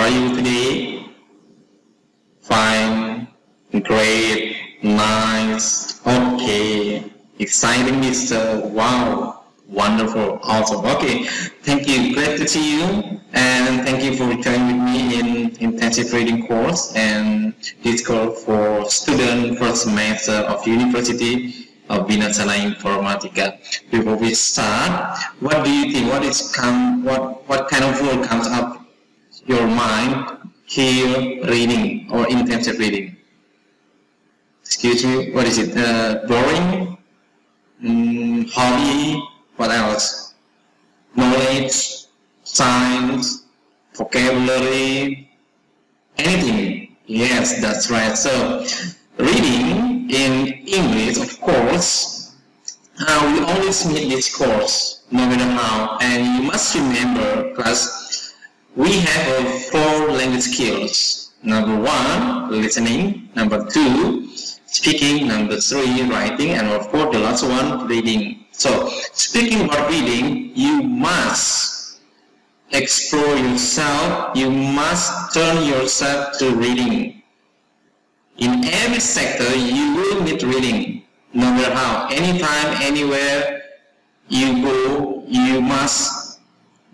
are you today? Fine, great, nice, okay, exciting, Mr. Wow, wonderful, awesome. Okay, thank you, great to see you, and thank you for joining with me in intensive reading course and this course for student first semester of University of Binasana Informatica. Before we start, what do you think? What kind of word comes up your mind here reading or intensive reading? Excuse me, what is it? Boring? Hobby? What else? Knowledge? Science? Vocabulary? Anything? Yes, that's right. So, reading in English, of course, we always meet this course, no matter how. And you must remember, class, we have 4 language skills. Number 1, listening. Number 2, speaking. Number 3, writing. And of course, the last one, reading. So, speaking about reading, you must explore yourself. You must turn yourself to reading. In every sector, you will need reading. No matter how, anytime, anywhere you go, you must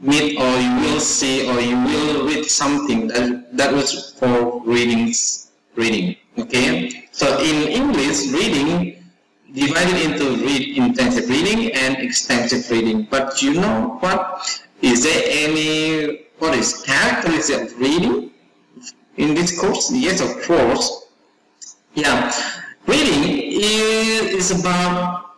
meet, or you will see, or you will read something that was for reading. Okay, so in English, reading divided into intensive reading and extensive reading. But you know what? Is there what is characteristic of reading in this course? Yes, of course. Yeah, reading is about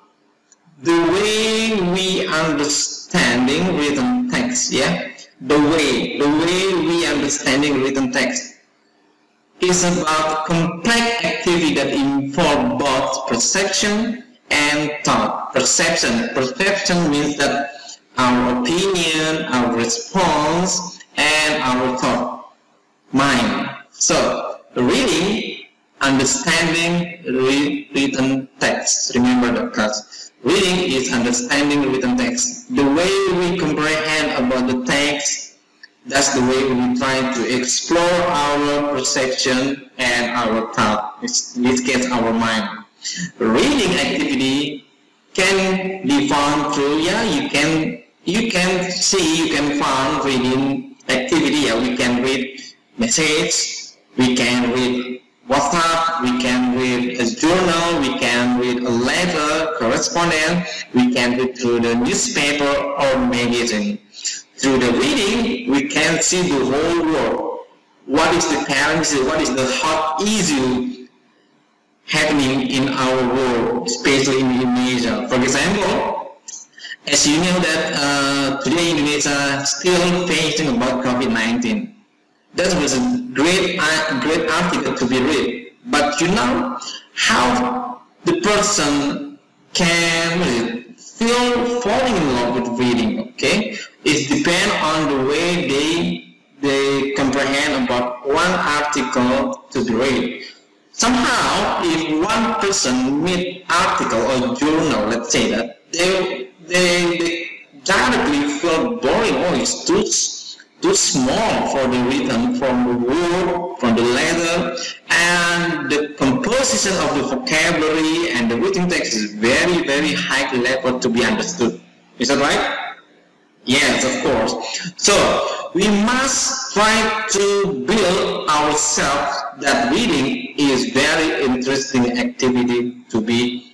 the way we understanding written text. Yeah, the way we understanding written text is about complex activity that involve both perception and thought. Perception means that our opinion, our response, and our thought, mind. So reading, understanding written text. Remember that, class. Reading is understanding written text. The way we comprehend about the text, that's the way we try to explore our perception and our thought. In this case, our mind. Reading activity can be found through, you can find reading activity. We can read message, we can read WhatsApp, we can read a journal, we can read a letter, correspondence, we can read through the newspaper or magazine. Through the reading, we can see the whole world. What is the currency, what is the hot issue happening in our world, especially in Indonesia. For example, as you know that today Indonesia is still facing about COVID-19. That was a great article to be read. But you know how the person can feel falling in love with reading, okay? It depends on the way they comprehend about one article to be read. Somehow, if one person read article or journal, let's say that, they directly feel boring. Oh, it's too small for the written, from the word, from the letter, and the composition of the vocabulary and the written text is very, very high level to be understood. Is that right? Yes, of course. So we must try to build ourselves that reading is very interesting activity to be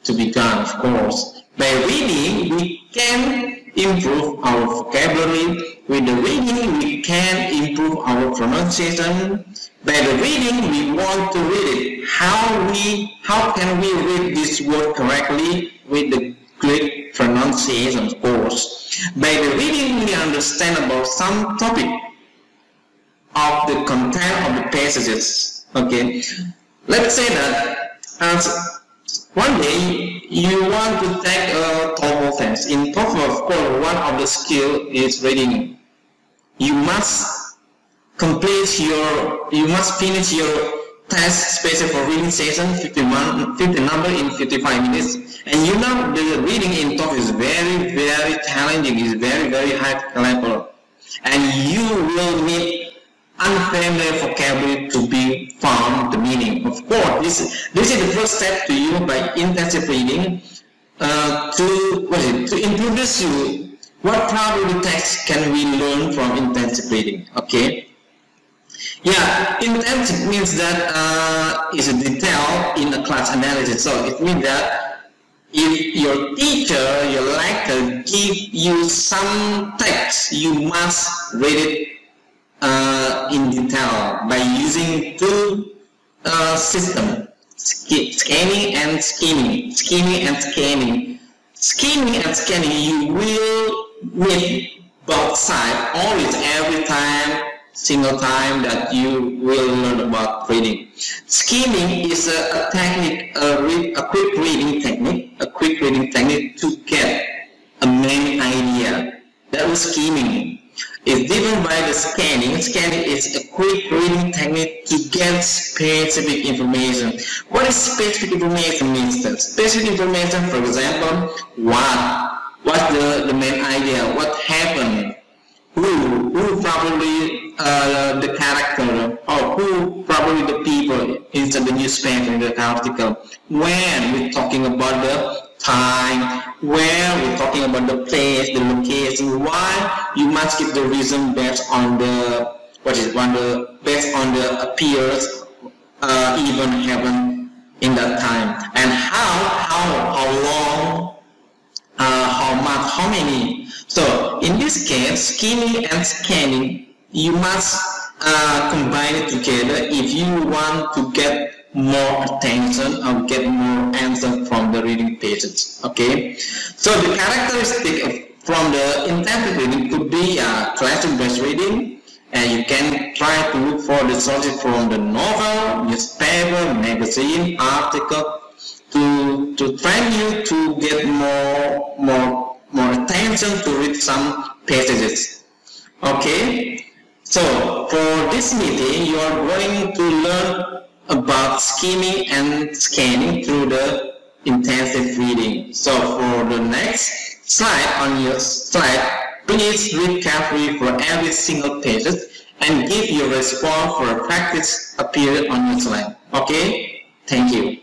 done, of course. By reading, we can improve our vocabulary. With the reading, we can improve our pronunciation. By the reading, we want to read it. How can we read this word correctly with the great pronunciation, of course. By the reading, we understand about some topic of the content of the passages. Okay, let's say that one day you want to take a TOEFL test. In TOEFL, of course, one of the skill is reading. You must finish your test special for reading session 50 number in 55 minutes. And you know the reading in TOEFL is very, very challenging, is very, very high level. And you will need unfamiliar vocabulary to be found the meaning. Of course, this is the first step to you by intensive reading to introduce you what probably text can we learn from intensive reading. Okay. Yeah, intensive means that is a detail in a class analysis. So it means that if your teacher, your lecturer give you some text, you must read it in detail by using two systems: scanning and skimming. Skimming and scanning. Skimming and scanning, you will meet both sides always, every time, single time that you will learn about reading. Skimming is a technique, a quick reading technique to get a main idea. That was skimming. It's different by the scanning. Scanning is a quick reading technique to get specific information. What is specific information means? That specific information, for example, what's the main idea, what happened, who probably the character, or who probably the people inside the newspaper in the article. When we're talking about the time, where we're talking about the place, the location, why, you must give the reason based on the based on the appearance even happened in that time, and how long, how much, how many. So in this case, skimming and scanning, you must combine it together if you want to get more attention or get more answer from the reading pages. Okay, so the characteristic from the intensive reading could be classroom-based reading, and you can try to look for the sources from the novel, newspaper, magazine, article, to train you to get more attention to read some passages. Okay, so for this meeting, you are going to learn about skimming and scanning through the intensive reading. So for the next slide on your slide, please read carefully for every single page and give your response for a practice period on your slide. Okay, thank you.